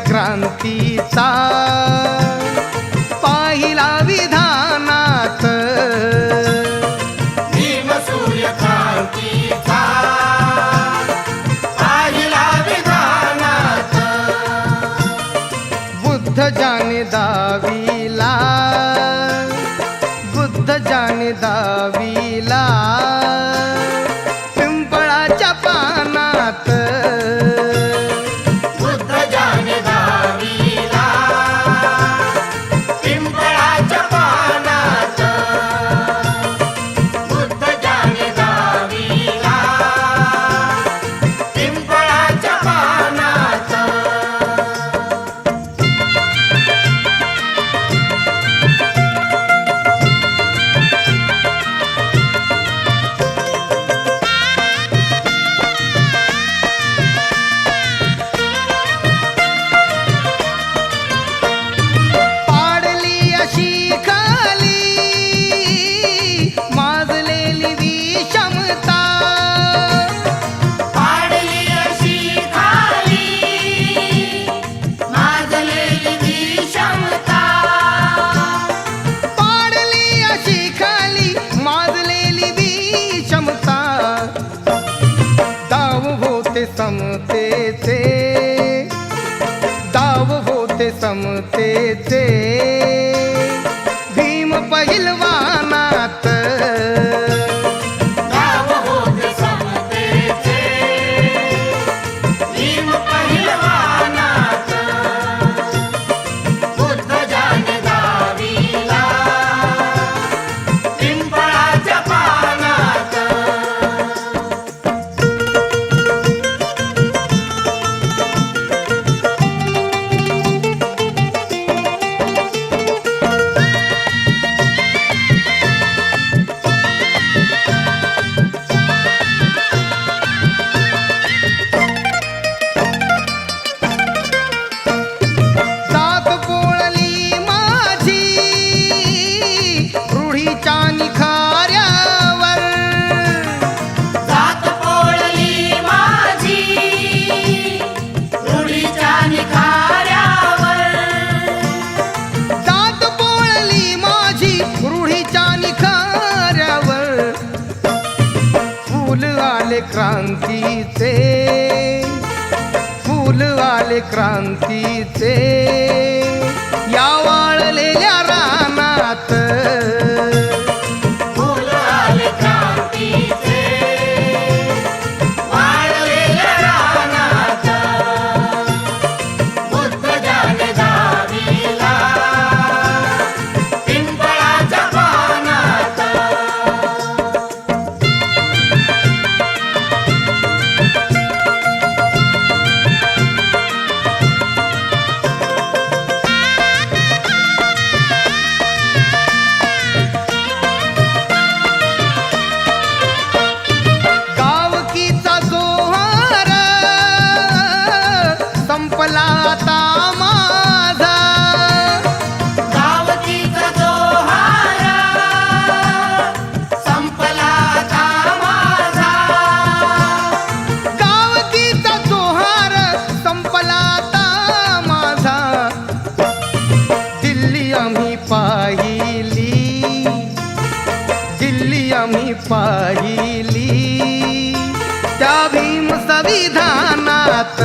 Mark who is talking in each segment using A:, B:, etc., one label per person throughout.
A: क्रांतीचा पाहिला विधानात,
B: भीम सूर्य क्रांतीचा पाहिला विधानात,
A: बुद्ध जाणे दाविला, बुद्ध जाणे दाविला पिंपळाच्या पानात, समतेचे दाव होते समतेचे भीम पहिलवानात,
B: दाव होते समतेचे भीम पहिलवानात, बुद्ध जाणे दाविला पिंपळाच्या पानात, क्रांतीचे फूल आले क्रांतीचे या वाळलेल्या रानात, फूल आले क्रांतीचे वाळलेल्या रानात, बुद्ध जाणे दाविला पिंपळाच्या पानात,
A: संपला आता माझा,
B: गावकीचा जोहार संपला आता माझा,
A: गावकीचा जोहार संपला आता माझा, दिल्ली आम्ही पाहिली, दिल्ली आम्ही पाहिली त्या भीम संविधानात,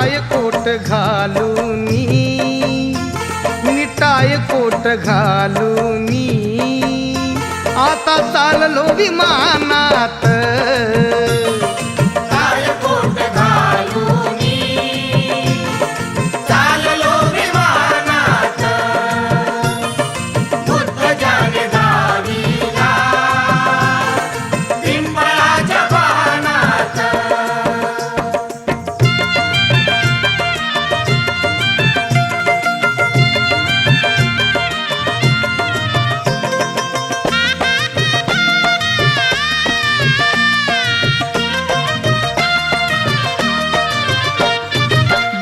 A: निटाय कोट घालूनी, निटाय कोट घालूनी, आता चाललो विमानात.
B: काय कोट घालूनी चाललो विमानात, बुद्ध जाणे दहावीला पिंपळाच्या पानात.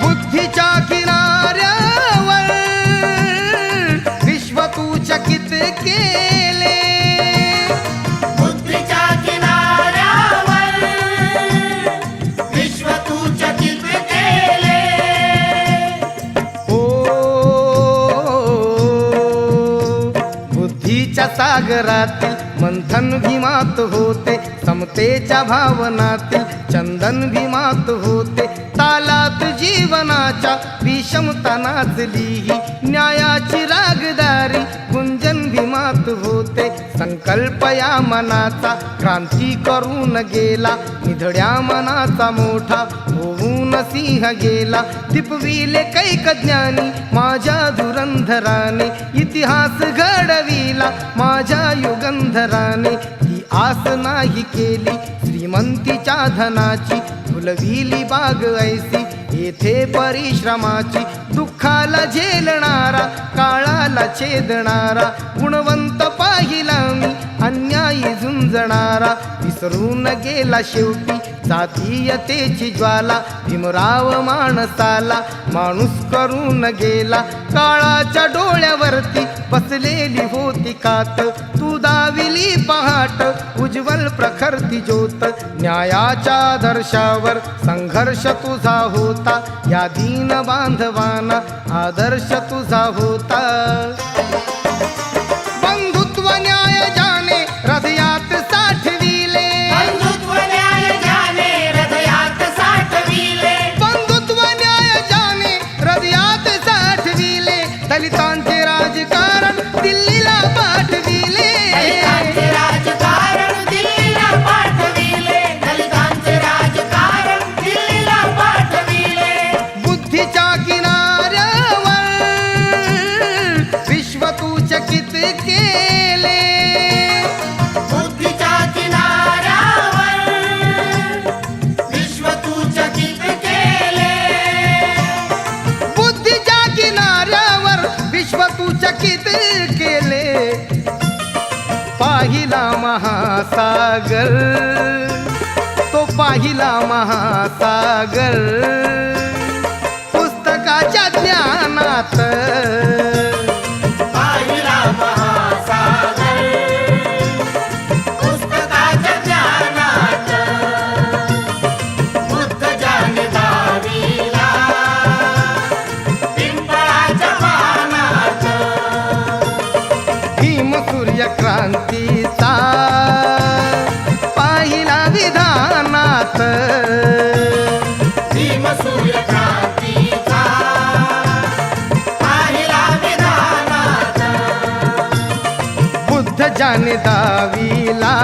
A: बुद्धीच्या किनाऱ्यावर विश्व तू चकित केले,
B: बुद्धीच्या किनाऱ्यावर विश्व तू चकित केले.
A: ओ बुद्धीच्या सागरातील मंथन भीमात होते, समतेच्या भावनातील चंदन भीमात होते, तालात जीवनाच्या विषमता नाचली ही, न्यायाची रागदारी गुंजन भीमात होते. संकल्प या मनाचा क्रांती करून गेला, निधड्या मनाचा मोठा होऊन सिंह गेला. दिपविले कैक ज्ञानी माझ्या धुरंधराने, इतिहास घडविला माझ्या युगंधराने. ती आस नाही केली श्रीमंतीच्या धनाची, फुलविली बाग ऐसी येथे परिश्रमाची. दुःखाला झेलणारा काळाला छेदणारा, गुणवंत पाहिला मी अन्यायी झुंजणारा. विसरून गेला शेवटी जातीयतेची ज्वाला, भीमराव माणसाला माणूस करून गेला. काळाच्या डोळ्यावरती बसलेली होती कात, तू दाविली पहाट उज्ज्वल प्रखरती ज्योत. न्यायाच्या आदर्शावर संघर्ष तुझा होता, या दीन बांधवांना आदर्श तुझा होता. बंधुत्व न्याय जाणे हृदयात साठविले,
B: बंधुत्व न्याय जाणे हृदयात साठविले.
A: बंधुत्व न्याय जाणे हृदयात साठविले, दलितांचे राजकारण दिल्लीला पाठविले.
B: दलितांचे राजकारण दिल्लीला पाठविले, दलितांचे राजकारण दिल्लीला पाठविले.
A: बुद्धीच्या किनाऱ्यावर विश्व तू चकित केले,
B: बुद्धीच्या किनाऱ्यावर विश्व तू चकित केले.
A: बुद्धीच्या किनाऱ्यावर विश्व तू चकित केले. पाहिला महासागर, तो पाहिला महासागर, पुस्तकाच्या ज्ञानात.
B: पाहिला महासागर पुस्तकाच्या ज्ञानात, बुद्ध जाणे दहावीला पिंपळाच्या पानात.
A: भीम सूर्यक्रांतीचा पाहिला विधानात.
B: भीम सूर्यक्रांतीचा पाहिला विधानात,
A: बुद्ध जाणे दहावीला